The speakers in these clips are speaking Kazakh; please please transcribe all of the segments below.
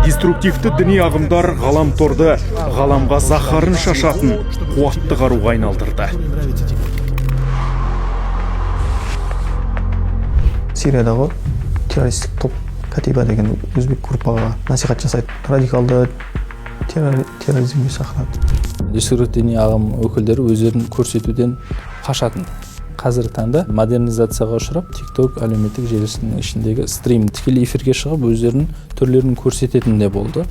Деструктивті діни ағымдар ғаламторды ғаламға заһарын шашатын қуатты қаруға айналдырды. Сириядағы террористік топ Катиба деген өзбек группаға насихат жасайды. Радикалды терроризмге шақырады. Деструктивті діни ағым өкілдері өздерін көрсетуден қашатын. Қазіргі таңда модернизацияға ұшырап, TikTok әлеуметтік желісінің ішіндегі стрим тікелей эфирге шығып, өздерінің түрлерін көрсететін де болды.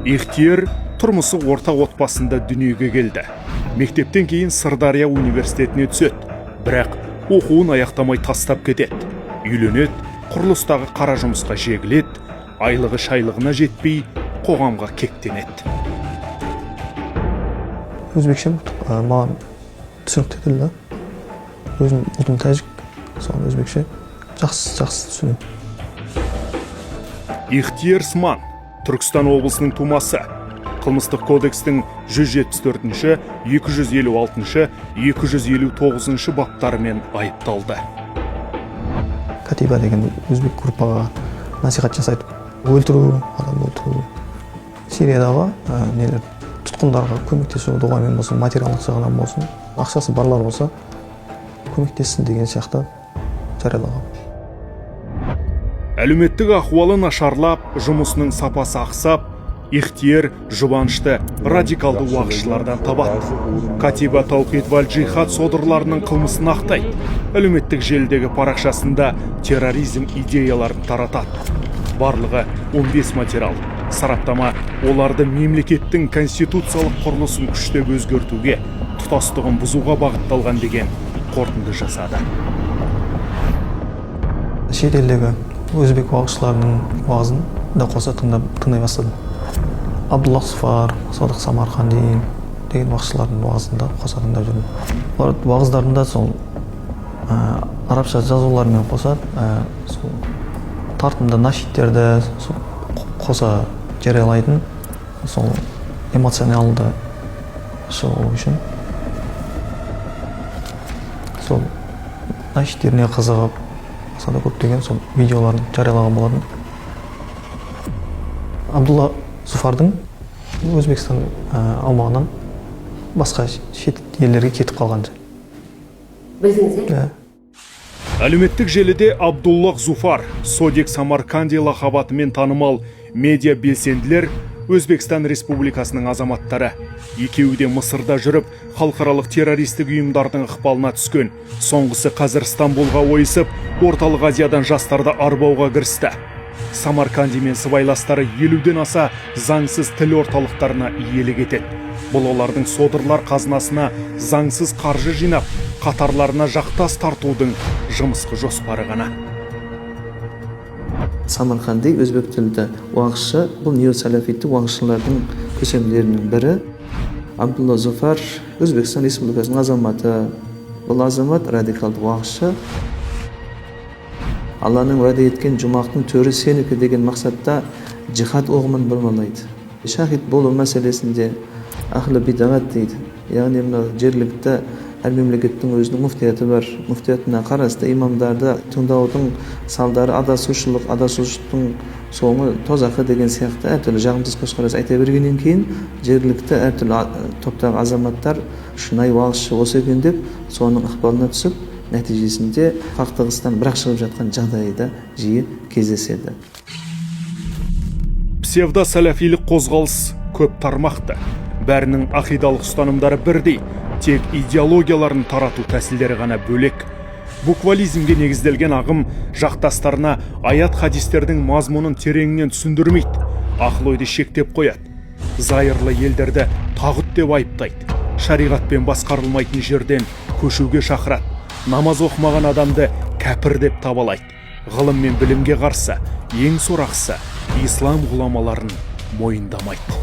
Ихтияр тұрмысы орта отбасында дүниеге келді. Мектептен кейін Сырдария университетіне түседі, бірақ оқуын аяқтамай тастап кетеді. Үйленеді, құрылыстағы қара жұмысқа жегіледі, айлығы шайлығына жетпей, қоғамға кектенеді. Өзбекше маған түсінікті тіл да. Өзім ұлтым тәжік, соны өзбекше жақсы түсінемін. Ихтияр Сман, Түркістан облысының тумасы. Қылмыстық кодекстің 174-ші, 256-ші, 259-ші баптарымен айыпталды. Катиба деген өзбек группаға насихат жасайды. Өлтіру, адам өлтіру. Сириядағы тұтқындарға көмектесу, дұғамен болсын, материалдық жағынан болсын, ақшасы барлар болса, көмектессін деген сияқты жариялаған. Әлеуметтік ахуалы нашарлап, жұмысының сапасы ақсап, Ихтияр жұбанышты радикалды уағызшылардан табады. Катиба Таухид валь Джихад содырларының қылмысын ақтайды. Әлеуметтік желідегі парақшасында терроризм идеяларын таратады. Барлығы 15 материал. Сараптама оларды мемлекеттің конституциялық құрылысын күштеп өзгертуге, тұтастығын бұзуға бағытталған деген қорытынды жасады. Шетелдегі өзбек уағызшыларының уағызын да қоса тыңдай бастадым. Абдуллах Зуфар, Содық Самарқанди деген уағызшылардың уағызында қоса тыңдап жүрдім. Олар уағыздарында сол арабша жазулармен қоса сол тартымды нашидтерді қоса жариялайтын, сол эмоционалды шығу үшін сол нашидтеріне қызығып, осында көптеген сол видеоларын жариялаған болатын. Абдулла Зуфардың Өзбекстан аумағынан басқа шет елдерге кетіп қалған. Білдіңіз, Әлеуметтік желіде Абдуллах Зуфар, Содик Самарқанди лақабатымен танымал медиа белсенділер Өзбекстан Республикасының азаматтары. Екеуі де Мысырда жүріп, халықаралық террористік ұйымдардың ықпалына түскен. Соңғысы қазір Стамбулға ойысып, орталық Азиядан жастарды арбауға кірісті. Самарқанди мен сыбайластары 50-ден аса заңсыз тіл орталықтарына иелік етеді. Бұл олардың содырлар қазынасына заңсыз қаржы жинап, қатарларына жақтас тартудың жымысқы жоспары ғана. Самарқанди өзбек тілді уағызшы, бұл неосалафиттік уағызшылардың көсемдерінің бірі. Абдулла Зуфар Өзбекстан Республикасының азаматы. Бұл азамат радикалды уағызшы. Алланың уәде еткен жұмақтың төрі сенікі деген мақсатта жихад оғымын бұрмалайды. Шахид болу мәселесінде ахлы бидағат дейді. Яғни мына жергілікті әр мемлекеттің өзінің муфтияты бар. Муфтиятына қарасты имамдарды тыңдаудың салдары адасушылықтың соңы тозақы деген сияқты әртүрлі жағымсыз көзқарас айта бергеннен кейін жергілікті әртүрлі топтағы азаматтар шынайы уағызшы осы екен деп соның ықпалына түсіп, нәтижесінде қақтығыстан бірақ шығып жатқан жағдайда жиі кездеседі. Псевдо-салафилік қозғалыс көп тармақты. Бәрінің ақидалық ұстанымдары бірдей, тек идеологияларын тарату тәсілдері ғана бөлек. Буквализмге негізделген ағым жақтастарына аят хадистердің мазмұнын тереңінен түсіндірмейді, ақыл ойды шектеп қояды. Зайырлы елдерді тағут деп айыптайды, шариғатпен басқарылмайтын жерден көшуге шақырады. Намаз оқымаған адамды кәпір деп табалайды. Ғылым мен білімге қарсы, ең сорақысы, ислам ғұламаларын мойындамайды.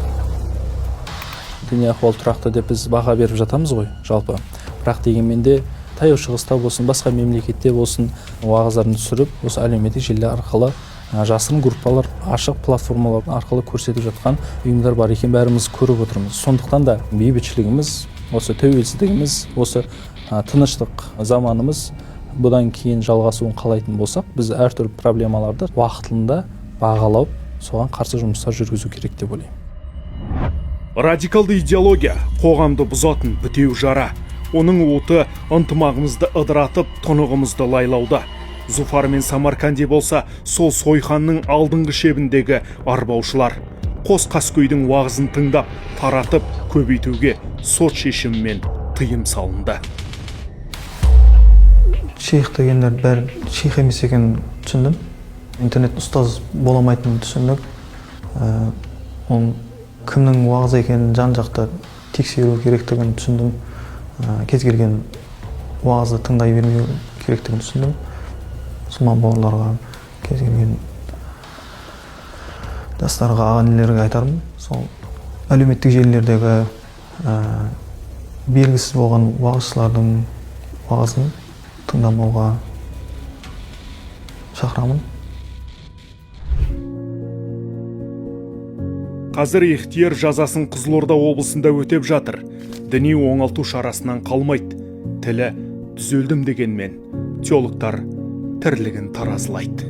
Діни ахуал тұрақты деп біз баға беріп жатамыз ғой, жалпы. Бірақ дегенмен де таяу шығыста болсын, басқа мемлекетте болсын, уағыздарын түсіріп, осы әлеуметтік желі арқылы жасырын группалар, ашық платформалар арқылы көрсетіп жатқан ұйымдар бар екен, бәріміз көріп отырмыз. Сондықтан да бейбітшілігіміз, осы тәуелсіздігіміз, осы тыныштық заманымыз бұдан кейін жалғасуын қалайтын болсақ, біз әртүрлі проблемаларды уақытында бағалап, соған қарсы жұмыстар жүргізу керек деп ойлаймын. Радикалды идеология қоғамды бұзатын бітеу жара. Оның оты ынтымағымызды ыдыратып, тұнығымызды лайлауда. Зуфар мен Самарканди болса, сол сойханның алдыңғы шебіндегі арбаушылар. Қос қаскөйдің уағызын тыңдап, таратып, көбейтуге сот шешімімен тыйым салынды. Шейх дегендер бәрі шейх емес екенін түсіндім. Интернет ұстаз боламайтынын түсіндік. Оның кімнің уағыз екенін жан-жақты тексеру керектігін түсіндім. Кез келген уағызды тыңдай бермеу керектігін түсіндім. Мұсылман бауырларға, кез келген жастарға, ағайындыларға айтарым. Сол әлеуметтік желілердегі белгісіз болған уағызшылардың уағызын тыңдамауға шақырамын. Қазір Ихтияр жазасын Қызылорда облысында өтеп жатыр. Діни оңалту шарасынан қалмайды. Тілі түзелдім дегенмен, теологтар тірлігін таразылайды.